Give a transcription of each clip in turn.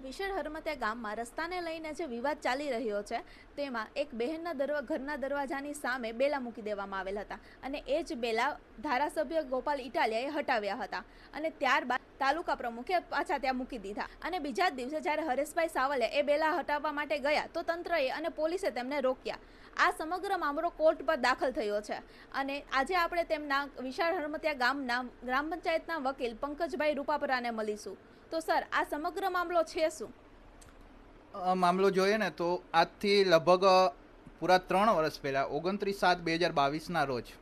વિશાળ હરમતિયા ગામમાં રસ્તાને લઈને જે વિવાદ ચાલી રહ્યો છે તેમાં એક બહેનના ઘરના દરવાજાની સામે બેલા મૂકી દેવામાં આવેલ હતા અને એ જ બેલા ધારાસભ્ય ગોપાલ ઇટાલિયાએ હટાવ્યા હતા અને ત્યારબાદ તાલુકા પ્રમુખે પાછા ત્યાં મૂકી દીધા અને બીજા જ દિવસે જ્યારે હરેશભાઈ સાવલિયા એ બેલા હટાવવા માટે ગયા તો તંત્રએ અને પોલીસે તેમને રોક્યા. આ સમગ્ર મામલો કોર્ટ પર દાખલ થયો છે અને આજે આપણે તેમના વિશાળ હરમતિયા ગામના ગ્રામ પંચાયતના વકીલ પંકજભાઈ રૂપાપરાને મળીશું. તો સર, આ સમગ્ર મામલો છે શું? મામલો જોઈએ ને તો આજથી લગભગ પૂરા 3 વર્ષ પહેલાં 29/7/2022ના રોજ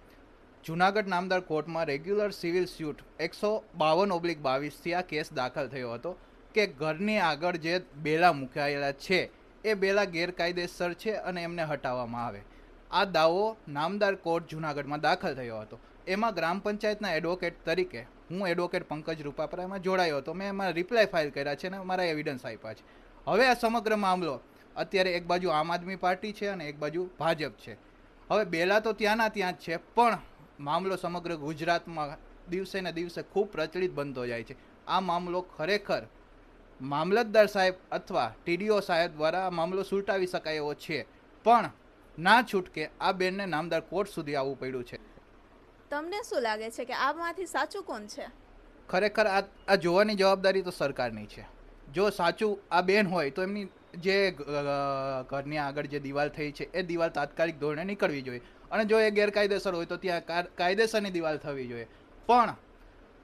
જુનાગઢ નામદાર કોર્ટમાં રેગ્યુલર સિવિલ સ્યુટ 152/22થી આ કેસ દાખલ થયો હતો કે ઘરની આગળ જે બેલા મુકાયેલા છે એ બેલા ગેરકાયદેસર છે અને એમને હટાવવામાં આવે. આ દાવો નામદાર કોર્ટ જુનાગઢમાં દાખલ થયો હતો. એમાં ગ્રામ પંચાયતના એડવોકેટ તરીકે હું એડવોકેટ પંકજ રૂપાપરા એમાં જોડાયો હતો. મેં એમાં રિપ્લાય ફાઇલ કર્યા છે અને મારા એવિડન્સ આપ્યા છે. હવે આ સમગ્ર મામલો અત્યારે એક બાજુ આમ આદમી પાર્ટી છે અને એક બાજુ ભાજપ છે. હવે બેલા તો ત્યાંના ત્યાં જ છે, પણ મામલો સમગ્ર ગુજરાતમાં દિવસે ને દિવસે ખૂબ પ્રચલિત બનતો જાય છે. આ મામલો ખરેખર મામલતદાર સાહેબ અથવા ટીડીઓ સાહેબ દ્વારા આ મામલો સુલટાવી શકાય એવો છે, પણ ના છૂટકે આ બેનને નામદાર કોર્ટ સુધી આવવું પડ્યું છે. તમને શું લાગે છે કે આમાંથી સાચું કોણ છે? ખરેખર આ જોવાની જવાબદારી તો સરકારની છે. જો સાચું આ બેન હોય તો એમની જે ઘરની આગળ જે દિવાલ થઈ છે એ દિવાલ તાત્કાલિક ધોરણે નીકળવી જોઈએ અને જો એ ગેરકાયદેસર હોય તો ત્યાં કાયદેસરની દિવાલ થવી જોઈએ. પણ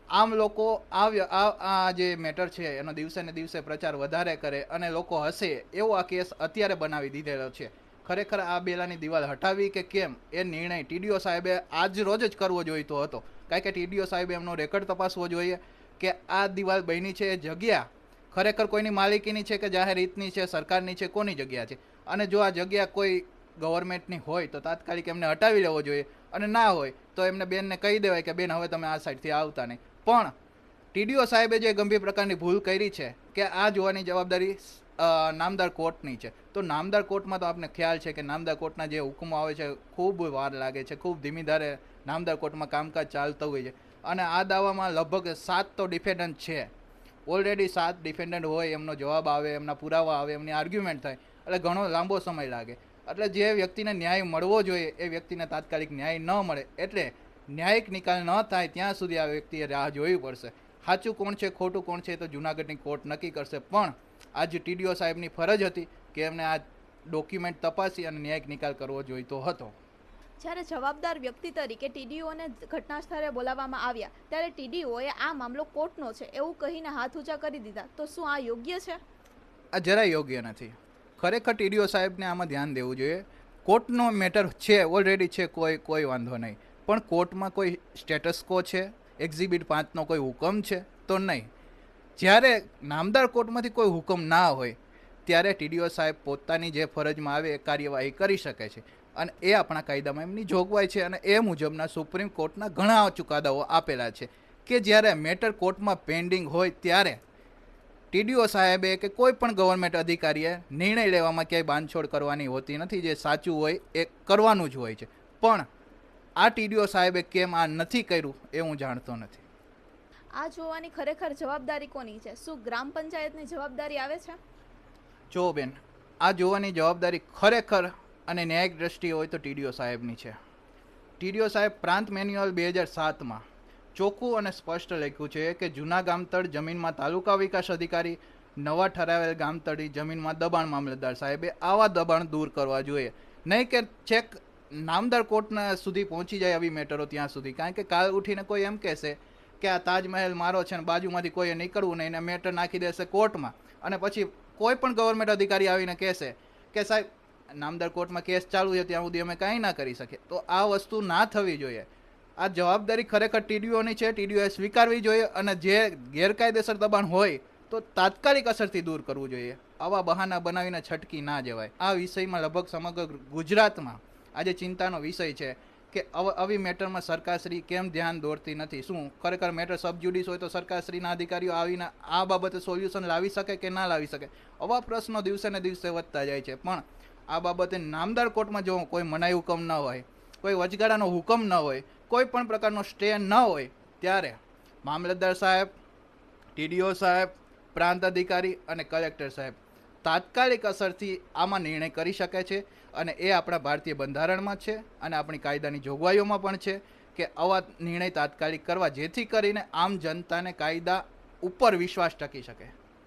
આમ લોકો આ જે મેટર છે એનો દિવસે ને દિવસે પ્રચાર વધારે કરે અને લોકો હસે એવો આ કેસ અત્યારે બનાવી દીધેલો છે. ખરેખર આ બેલાની દિવાલ હટાવી કે કેમ એ નિર્ણય ટીડીઓ સાહેબે આજ રોજ જ કરવો જોઈતો હતો, કારણ કે ટીડીઓ સાહેબે એમનો રેકોર્ડ તપાસવો જોઈએ કે આ દિવાલ બની છે એ જગ્યા ખરેખર કોઈની માલિકીની છે કે જાહેર હિતની છે, સરકારની છે, કોની જગ્યા છે. અને જો આ જગ્યા કોઈ ગવર્મેન્ટની હોય તો તાત્કાલિક એમને હટાવી લેવો જોઈએ અને ના હોય તો એમને બેનને કહી દેવાય કે બેન હવે તમે આ સાઈડથી આવતા નહીં. પણ ટીડીઓ સાહેબે જે ગંભીર પ્રકારની ભૂલ કરી છે કે આ જોવાની જવાબદારી નામદાર કોર્ટની છે. તો નામદાર કોર્ટમાં તો આપને ખ્યાલ છે કે નામદાર કોર્ટના જે હુકમો આવે છે ખૂબ વાર લાગે છે, ખૂબ ધીમી ધારે નામદાર કોર્ટમાં કામકાજ ચાલતું હોય છે. અને આ દાવામાં લગભગ 7 તો ડિફેન્ડન્ટ છે. ઓલરેડી 7 ડિફેન્ડન્ટ હોય, એમનો જવાબ આવે, એમના પુરાવા આવે, એમની આર્ગ્યુમેન્ટ થાય એટલે ઘણો લાંબો સમય લાગે. એટલે જે વ્યક્તિને ન્યાય મળવો જોઈએ એ વ્યક્તિને તાત્કાલિક ન્યાય ન મળે એટલે ન્યાયિક નિકાલ ન થાય ત્યાં સુધી આ વ્યક્તિએ રાહ જોવી પડશે. સાચું કોણ છે ખોટું કોણ છે તો જુનાગઢની કોર્ટ નક્કી કરશે, પણ આજ ટીડીઓ સાહેબની ફરજ હતી કે એમને આ ડોક્યુમેન્ટ તપાસી અને ન્યાયિક નિકાલ કરવો જોઈતો હતો. જ્યારે જવાબદાર વ્યક્તિ તરીકે ટીડીઓને ઘટના સ્થળે બોલાવવામાં આવ્યા ત્યારે ટીડીઓએ આ મામલો કોર્ટનો છે એવું કહીને હાથ ઊંચા કરી દીધા. તો શું આ યોગ્ય છે? આ જરાય યોગ્ય નથી. ખરેખર ટીડીઓ સાહેબને આમાં ધ્યાન દેવું જોઈએ. કોર્ટનો મેટર છે, ઓલરેડી છે, કોઈ વાંધો નહીં, પણ કોર્ટમાં કોઈ સ્ટેટસ કો છે, એક્ઝિબિટ 5નો કોઈ હુકમ છે તો નહીં. જ્યારે નામદાર કોર્ટમાંથી કોઈ હુકમ ના હોય ત્યારે ટીડીઓ સાહેબ પોતાની જે ફરજમાં આવે એ કાર્યવાહી કરી શકે છે અને એ આપણા કાયદામાં એમની જોગવાઈ છે અને એ મુજબના સુપ્રીમ કોર્ટના ઘણા ચુકાદાઓ આપેલા છે કે જ્યારે મેટર કોર્ટમાં પેન્ડિંગ હોય ત્યારે ટીડીઓ સાહેબે કે કોઈ પણ ગવર્મેન્ટ અધિકારીએ નિર્ણય લેવામાં ક્યાંય બાંધછોડ કરવાની હોતી નથી. જે સાચું હોય એ કરવાનું જ હોય છે. પણ આ ટીડીઓ સાહેબે કેમ આ નથી કર્યું એ હું જાણતો નથી. આ જોવાની ખરેખર જવાબદારી કોની છે? શું ગ્રામ પંચાયતની જવાબદારી આવે છે? જો બેન, આ જોવાની જવાબદારી ખરેખર અને ન્યાયિક દ્રષ્ટિએ હોય તો ટીડીઓ સાહેબની છે. ટીડીઓ સાહેબ પ્રાંત મેન્યુઅલ 2007માં ચોખ્ખું અને સ્પષ્ટ લખ્યું છે કે જૂના ગામતળ જમીનમાં તાલુકા વિકાસ અધિકારી, નવા ઠરાવેલ ગામતળી જમીનમાં દબાણ મામલતદાર સાહેબે આવા દબાણ દૂર કરવા જોઈએ. નહીં કે છેક નામદાર કોર્ટના સુધી પહોંચી જાય આવી મેટરો ત્યાં સુધી. કારણ કે કાલ ઉઠીને કોઈ એમ કહેશે કે આ તાજમહેલ મારો છે ને બાજુમાંથી કોઈએ નીકળવું નહીં ને મેટર નાખી દેશે કોર્ટમાં અને પછી કોઈ પણ ગવર્મેન્ટ અધિકારી આવીને કહેશે કે સાહેબ નામદાર કોર્ટમાં કેસ ચાલુ છે ત્યાં સુધી અમે કાંઈ ના કરી શકીએ. તો આ વસ્તુ ના થવી જોઈએ. આ જવાબદારી ખરેખર ટીડીઓની છે. ટીડીઓએ સ્વીકારવી જોઈએ અને જે ગેરકાયદેસર દબાણ હોય તો તાત્કાલિક અસરથી દૂર કરવું જોઈએ. આવા બહાના બનાવીને છટકી ના જવાય. આ વિષયમાં લગભગ સમગ્ર ગુજરાતમાં આજે ચિંતાનો વિષય છે કે આવી મેટરમાં સરકારશ્રી કેમ ધ્યાન દોરતી નથી. શું ખરેખર મેટર સબજ્યુડિસ હોય તો સરકારશ્રીના અધિકારીઓ આવીને આ બાબતે સોલ્યુશન લાવી શકે કે ના લાવી શકે? આવા પ્રશ્નો દિવસે ને દિવસે વધતા જાય છે. પણ આ બાબતે નામદાર કોર્ટમાં જો કોઈ મનાઈ હુકમ ન હોય, કોઈ વચગાળાનો હુકમ ન હોય, કોઈ પણ પ્રકારનો સ્ટે ન હોય ત્યારે મામલતદાર સાહેબ, ટીડીઓ સાહેબ, પ્રાંત અધિકારી અને કલેક્ટર સાહેબ તાત્કાલિક અસરથી આમાં નિર્ણય કરી શકે છે અને એ આપણા ભારતીય બંધારણમાં છે અને આપણી કાયદાની જોગવાઈઓમાં પણ છે કે આવા નિર્ણય તાત્કાલિક કરવા, જેથી કરીને આમ જનતાને કાયદા ઉપર વિશ્વાસ ટકી શકે.